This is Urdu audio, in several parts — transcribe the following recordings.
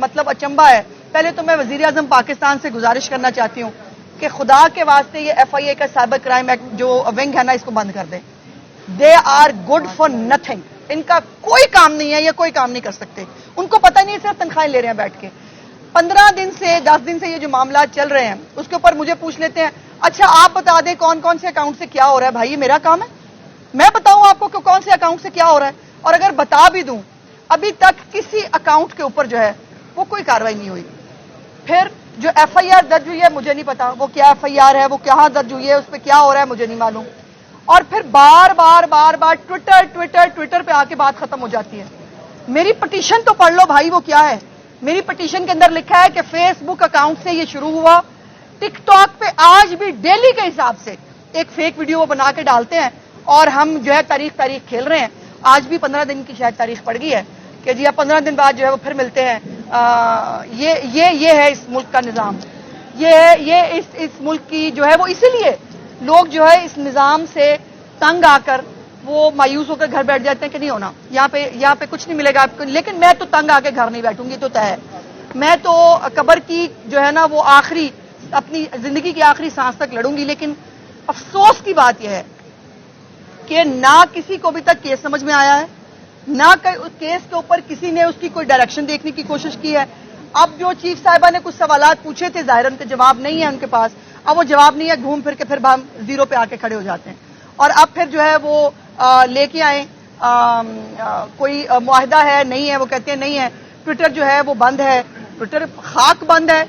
مطلب اچنبا ہے. پہلے تو میں وزیر اعظم پاکستان سے گزارش کرنا چاہتی ہوں کہ خدا کے واسطے یہ FIA کا سائبر کرائم ایکٹ جو ونگ ہے نا اس کو بند کر دیں. They are good for nothing. ان کا کوئی کام نہیں ہے, یہ کوئی کام نہیں کر سکتے. ان کو پتہ نہیں صرف تنخواہیں لے رہے ہیں بیٹھ کے. 15 دن سے 10 دن سے یہ جو معاملات چل رہے ہیں اس کے اوپر مجھے پوچھ لیتے ہیں اچھا آپ بتا دیں کون کون سے اکاؤنٹ سے کیا ہو رہا ہے. بھائی یہ میرا کام ہے, میں بتاؤں آپ کو کہ کون سے اکاؤنٹ سے کیا ہو رہا ہے. اور اگر بتا بھی دوں ابھی تک کسی اکاؤنٹ کے اوپر جو ہے وہ کوئی کاروائی نہیں ہوئی. پھر جو FIR درج ہوئی ہے مجھے نہیں پتا وہ کیا FIR ہے, وہ کہاں درج ہوئی ہے, اس پہ کیا ہو رہا ہے مجھے نہیں معلوم. اور پھر بار بار ٹویٹر پہ آ کے بات ختم ہو جاتی ہے. میری پٹیشن تو پڑھ لو بھائی, وہ کیا ہے. میری پٹیشن کے اندر لکھا ہے کہ فیس بک اکاؤنٹ سے یہ شروع ہوا. ٹک ٹاک پہ آج بھی ڈیلی کے حساب سے ایک فیک ویڈیو وہ بنا کے ڈالتے ہیں اور ہم جو ہے تاریخ کھیل رہے ہیں. آج بھی 15 دن کی شاید تاریخ پڑ گئی ہے کہ جی اب 15 دن بعد جو ہے وہ پھر ملتے ہیں. یہ ہے اس ملک کا نظام. یہ اس ملک کی جو ہے وہ اسی لیے لوگ جو ہے اس نظام سے تنگ آ کر وہ مایوس ہو کر گھر بیٹھ جاتے ہیں کہ نہیں ہونا یہاں پہ کچھ نہیں ملے گا. لیکن میں تو تنگ آ کے گھر نہیں بیٹھوں گی, تو طے ہے. میں تو قبر کی جو ہے نا وہ آخری اپنی زندگی کی آخری سانس تک لڑوں گی. لیکن افسوس کی بات یہ ہے کہ نہ کسی کو ابھی تک کیس سمجھ میں آیا ہے, نہ اس کیس کے اوپر کسی نے اس کی کوئی ڈائریکشن دیکھنے کی کوشش کی ہے. اب جو چیف صاحبہ نے کچھ سوالات پوچھے تھے ظاہر ان کے جواب نہیں ہے ان کے پاس. اب وہ جواب نہیں ہے, گھوم پھر کے پھر ہم زیرو پہ آ کے کھڑے ہو جاتے ہیں. اور اب پھر جو ہے وہ لے کے آئیں کوئی معاہدہ ہے نہیں ہے, وہ کہتے ہیں نہیں ہے. ٹویٹر جو ہے وہ بند ہے, ٹویٹر خاک بند ہے.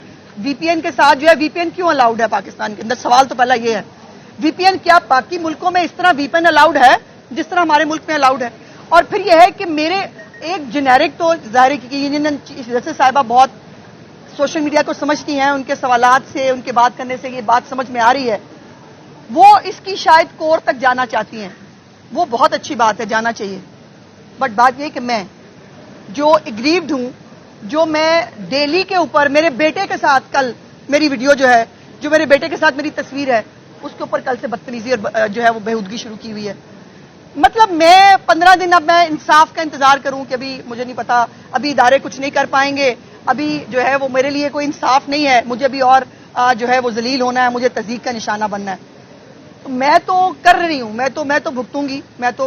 VPN کے ساتھ جو ہے VPN کیوں الاؤڈ ہے پاکستان کے اندر, سوال تو پہلا یہ ہے. VPN کیا باقی ملکوں میں اس طرح VPN الاؤڈ ہے جس طرح ہمارے ملک میں الاؤڈ ہے. اور پھر یہ ہے کہ میرے ایک جنیرک تو ظاہر کی یونین جیسے صاحبہ بہت سوشل میڈیا کو سمجھتی ہیں, ان کے سوالات سے ان کے بات کرنے سے یہ بات سمجھ میں آ رہی ہے. وہ اس کی شاید کور تک جانا چاہتی ہیں, وہ بہت اچھی بات ہے, جانا چاہیے. بٹ بات یہ کہ میں جو اگریوڈ ہوں, جو میں ڈیلی کے اوپر میرے بیٹے کے ساتھ کل میری ویڈیو جو ہے, جو میرے بیٹے کے ساتھ میری تصویر ہے اس کے اوپر کل سے بدتمیزی اور جو ہے وہ بےہودگی شروع کی ہوئی ہے. مطلب میں 15 دن اب میں انصاف کا انتظار کروں کہ ابھی مجھے نہیں پتا, ابھی ادارے کچھ نہیں کر پائیں گے, ابھی جو ہے وہ میرے لیے کوئی انصاف نہیں ہے, مجھے ابھی اور جو ہے وہ ذلیل ہونا ہے, مجھے تضییق کا نشانہ بننا ہے. میں تو کر رہی ہوں, میں تو بھگتوں گی, میں تو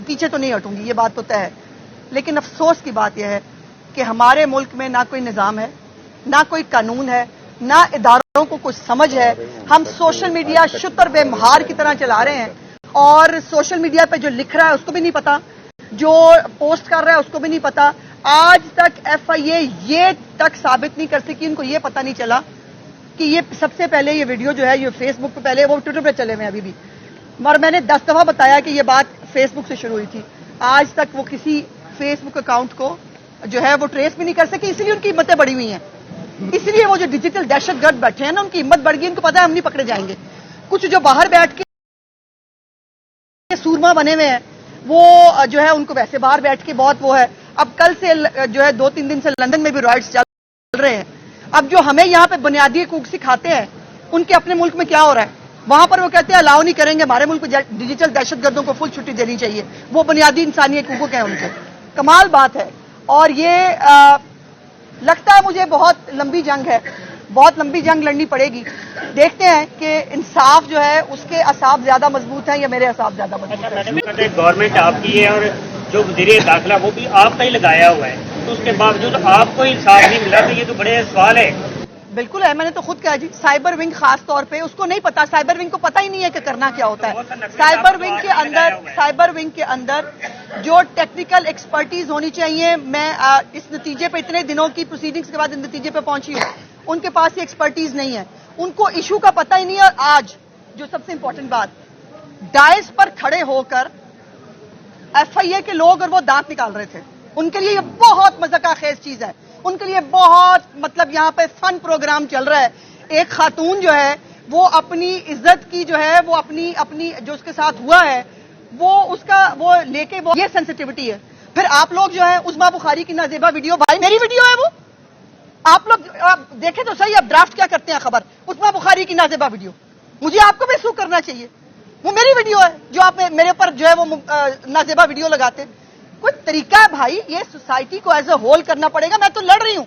پیچھے تو نہیں ہٹوں گی, یہ بات تو طے ہے. لیکن افسوس کی بات یہ ہے کہ ہمارے ملک میں نہ کوئی نظام ہے, نہ کوئی قانون ہے, نہ اداروں کو کچھ سمجھ ہے. ہم سوشل میڈیا شتر بے مہار کی طرح چلا رہے ہیں, اور سوشل میڈیا پہ جو لکھ رہا ہے اس کو بھی نہیں پتا, جو پوسٹ کر رہا ہے اس کو بھی نہیں پتا. آج تک FIA یہ تک ثابت نہیں کر سکی, ان کو یہ پتا نہیں چلا کہ یہ سب سے پہلے یہ ویڈیو جو ہے یہ فیس بک پہ, پہلے وہ ٹویٹر پہ چلے ہوئے ابھی بھی, اور میں نے 10 دفعہ بتایا کہ یہ بات فیس بک سے شروع ہوئی تھی. آج تک وہ کسی فیس بک اکاؤنٹ کو جو ہے وہ ٹریس بھی نہیں کر سکے, اس لیے ان کی ہمتیں بڑی ہوئی ہیں. اس لیے وہ جو ڈیجیٹل دہشت گرد بیٹھے ہیں نا ان کی ہمت بڑھ گئی, ان کو پتا ہے ہم نہیں پکڑے جائیں گے. کچھ جو باہر بیٹھ کے سورما بنے ہوئے ہیں وہ جو ہے ان کو ویسے باہر بیٹھ کے بہت وہ ہے. اب کل سے جو ہے 2-3 دن سے لندن میں بھی رائٹس چل رہے ہیں. اب جو ہمیں یہاں پہ بنیادی حقوق سکھاتے ہیں ان کے اپنے ملک میں کیا ہو رہا ہے, وہاں پر وہ کہتے ہیں الاؤ نہیں کریں گے, ہمارے ملک میں ڈیجیٹل دہشت گردوں کو فل چھٹی دینی چاہیے, وہ بنیادی انسانی حقوق ہیں ان کے. کمال بات ہے. اور یہ لگتا ہے مجھے بہت لمبی جنگ ہے, بہت لمبی جنگ لڑنی پڑے گی. دیکھتے ہیں کہ انصاف جو ہے اس کے اعصاب زیادہ مضبوط ہیں یا میرے اعصاب زیادہ مضبوط ہیں. گورنمنٹ آپ کی ہے اور جو وزیر داخلہ وہ بھی آپ کا ہی لگایا ہوا ہے, تو اس کے باوجود آپ کو انصاف نہیں ملا, تو یہ تو بڑے سوال ہے. بالکل ہے, میں نے تو خود کہا جی, سائبر ونگ خاص طور پہ اس کو نہیں پتا, سائبر ونگ کو پتا ہی نہیں ہے کہ کرنا کیا ہوتا ہے. سائبر ونگ کے اندر جو ٹیکنیکل ایکسپرٹیز ہونی چاہیے, میں اس نتیجے پہ اتنے دنوں کی پروسیڈنگز کے بعد اس نتیجے پہ پہنچی ہوں, ان کے پاس یہ ایکسپرٹیز نہیں ہے, ان کو ایشو کا پتہ ہی نہیں ہے. اور آج جو سب سے امپورٹنٹ بات, ڈائز پر کھڑے ہو کر FIA کے لوگ اور وہ دانت نکال رہے تھے, ان کے لیے یہ بہت مذاق خیز چیز ہے, ان کے لیے بہت مطلب یہاں پہ فن پروگرام چل رہا ہے. ایک خاتون جو ہے وہ اپنی عزت کی جو ہے وہ اپنی جو اس کے ساتھ ہوا ہے وہ اس کا وہ لے کے وہ یہ سینسٹیوٹی ہے. پھر آپ لوگ جو ہے عظمیٰ بخاری کی نازیبہ ویڈیو, بھائی میری ویڈیو ہے وہ, آپ لوگ دیکھیں تو صحیح, اب ڈرافٹ کیا کرتے ہیں خبر, عظمیٰ بخاری کی نازیبہ ویڈیو, مجھے آپ کو محسوس کرنا چاہیے وہ میری ویڈیو ہے جو آپ میرے اوپر جو ہے وہ نازیبہ ویڈیو لگاتے. کوئی طریقہ ہے بھائی, یہ سوسائٹی کو ایز اے ہول کرنا پڑے گا. میں تو لڑ رہی ہوں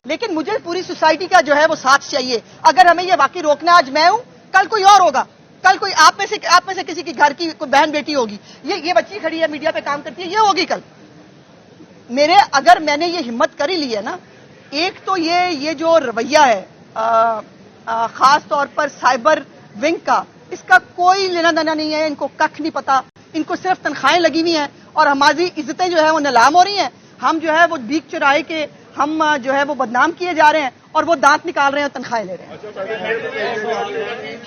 لیکن مجھے پوری سوسائٹی کا جو ہے وہ ساتھ چاہیے. اگر ہمیں یہ واقعی روکنا, آج میں ہوں کل کوئی اور ہوگا, کل کوئی آپ میں سے کسی کی گھر کی کوئی بہن بیٹی ہوگی, یہ بچی کھڑی ہے میڈیا پہ کام کرتی ہے, یہ ہوگی کل. اگر میں نے یہ ہمت کر ہی لی ہے نا, ایک تو یہ جو رویہ ہے خاص طور پر سائبر ونگ کا, اس کا کوئی لینا دینا نہیں ہے. ان کو ککھ نہیں پتا, ان کو صرف تنخواہیں لگی ہوئی ہیں اور ہماری عزتیں جو ہے وہ نیلام ہو رہی ہیں. ہم جو ہے وہ بیک چرائے کے ہم جو ہے وہ بدنام کیے جا رہے ہیں اور وہ دانت نکال رہے ہیں اور تنخواہیں لے رہے ہیں.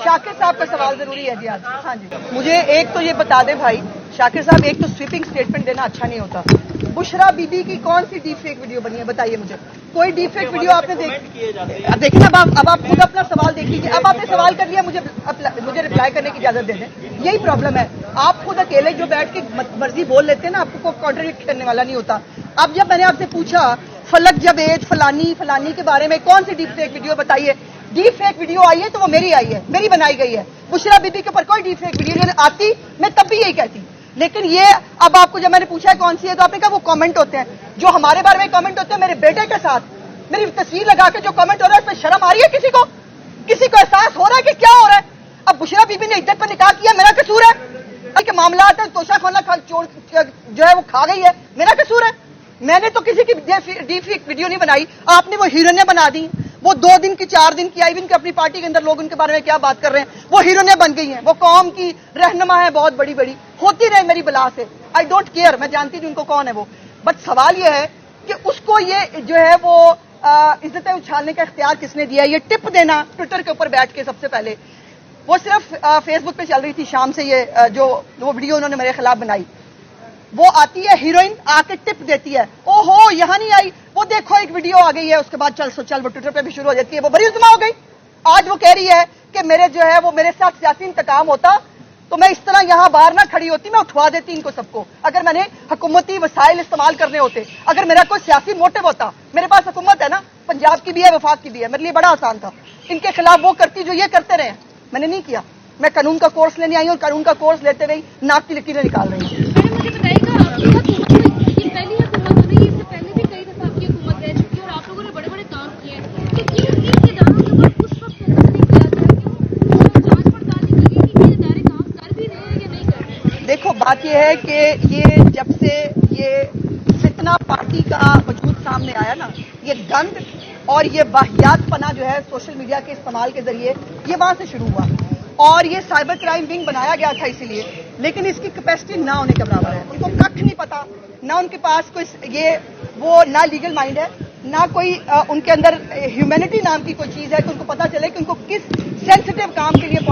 شاکر صاحب کا سوال ضروری ہے جی آج. ہاں جی, مجھے ایک تو یہ بتا دیں بھائی شاکر صاحب, ایک تو سویپنگ سٹیٹمنٹ دینا اچھا نہیں ہوتا. بشرا بی بی کی کون سی ڈیپ فیک ویڈیو بنی ہے بتائیے مجھے, کوئی ڈیپ فیک ویڈیو آپ نے دیکھی؟ اب آپ خود اپنا سوال دیکھ لیجیے. اب آپ نے سوال کر لیا, مجھے رپلائی کرنے کی اجازت دے دیں. یہی پرابلم ہے, آپ خود اکیلے جو بیٹھ کے مرضی بول لیتے ہیں نا, آپ کو کوئی کانٹریڈکٹ کرنے والا نہیں ہوتا. اب جب میں نے آپ سے پوچھا فلک جاوید فلانی کے بارے میں کون سی ڈیپ فیک ویڈیو بتائیے, ڈیپ فیک ویڈیو آئی ہے تو وہ میری آئی ہے, میری بنائی گئی ہے. بشرا بی بی کے اوپر کوئی ڈیپ فیک ویڈیو آتی میں تب بھی یہی کہتی. لیکن یہ اب آپ کو جب میں نے پوچھا ہے کون سی ہے تو آپ نے کہا وہ کامنٹ ہوتے ہیں, جو ہمارے بارے میں کامنٹ ہوتے ہیں میرے بیٹے کے ساتھ, میری تصویر لگا کے جو کامنٹ ہو رہا ہے اس پہ شرم آ رہی ہے کسی کو احساس ہو رہا ہے کہ کیا ہو رہا ہے؟ اب بشرا بی بی نے عزت پہ نکاح کیا, میرا قصور ہے کہ معاملات ہیں توشہ خانہ جو ہے وہ کھا گئی ہے, میرا قصور ہے؟ میں نے تو کسی کی ڈیپ فیک ویڈیو نہیں بنائی, آپ نے وہ ہیروئنیں بنا دی. وہ 2 دن کی 4 دن کی آئی بھی اپنی پارٹی کے اندر لوگ ان کے بارے میں کیا بات کر رہے ہیں, وہ ہیروئنیں بن گئی ہیں, وہ قوم کی رہنما ہے بہت بڑی ہوتی رہے میری بلا سے. آئی ڈونٹ کیئر, میں جانتی تھی ان کو کون ہے وہ. بٹ سوال یہ ہے کہ اس کو یہ جو ہے وہ عزتیں اچھالنے کا اختیار کس نے دیا؟ یہ ٹپ دینا ٹویٹر کے اوپر بیٹھ کے. سب سے پہلے وہ صرف فیس بک پہ چل رہی تھی شام سے, یہ جو وہ ویڈیو انہوں نے میرے خلاف بنائی, وہ آتی ہے ہیروئن آ کے ٹپ دیتی ہے, او ہو یہاں نہیں آئی, وہ دیکھو ایک ویڈیو آ گئی ہے, اس کے بعد چل وہ ٹویٹر پہ بھی شروع ہو جاتی ہے, وہ بڑی الزما ہو گئی. آج وہ کہہ رہی ہے کہ میرے جو ہے وہ میرے ساتھ سیاسی انتقام ہوتا تو میں اس طرح یہاں باہر نہ کھڑی ہوتی, میں اٹھوا دیتی ان کو سب کو. اگر میں نے حکومتی وسائل استعمال کرنے ہوتے, اگر میرا کوئی سیاسی موٹو ہوتا, میرے پاس حکومت ہے نا, پنجاب کی بھی ہے وفاق کی بھی ہے, میرے لیے بڑا آسان تھا. ان کے خلاف وہ کرتی جو یہ کرتے رہے, میں نے نہیں کیا. میں قانون کا کورس لینے آئی ہوں اور قانون کا کورس لیتے ہوئے ناک کی لکیریں نکال رہی ہوں. مجھے بتائیے گا, آپ کی حکومت یہ پہلی حکومت نہیں, اس سے پہلے بھی کئی دفعہ آپ کی حکومت رہ چکی ہے اور آپ لوگوں نے بڑے بڑے کام کیے ہیں, تو کیوں ان اداروں کے اوپر اس وقت فوکس نہیں کیا جائے؟ کیوں جانچ پڑتال نہیں کی گئی کہ یہ ادارے کام کر بھی رہے ہیں یا نہیں کر رہے ہیں؟ دیکھو بات یہ ہے کہ یہ جب سے یہ فتنہ پارٹی کا وجود سامنے آیا نا, یہ گند اور یہ واحیات پنا جو ہے سوشل میڈیا کے استعمال کے ذریعے, یہ وہاں سے شروع ہوا. اور یہ سائبر کرائم ونگ بنایا گیا تھا اسی لیے, لیکن اس کی کیپیسٹی نہ ہونے کے برابر ہے. ان کو ککھ نہیں پتا, نہ ان کے پاس کوئی وہ نہ لیگل مائنڈ ہے, نہ کوئی ان کے اندر ہیومینٹی نام کی کوئی چیز ہے کہ ان کو پتا چلے کہ ان کو کس سینسیٹیو کام کے لیے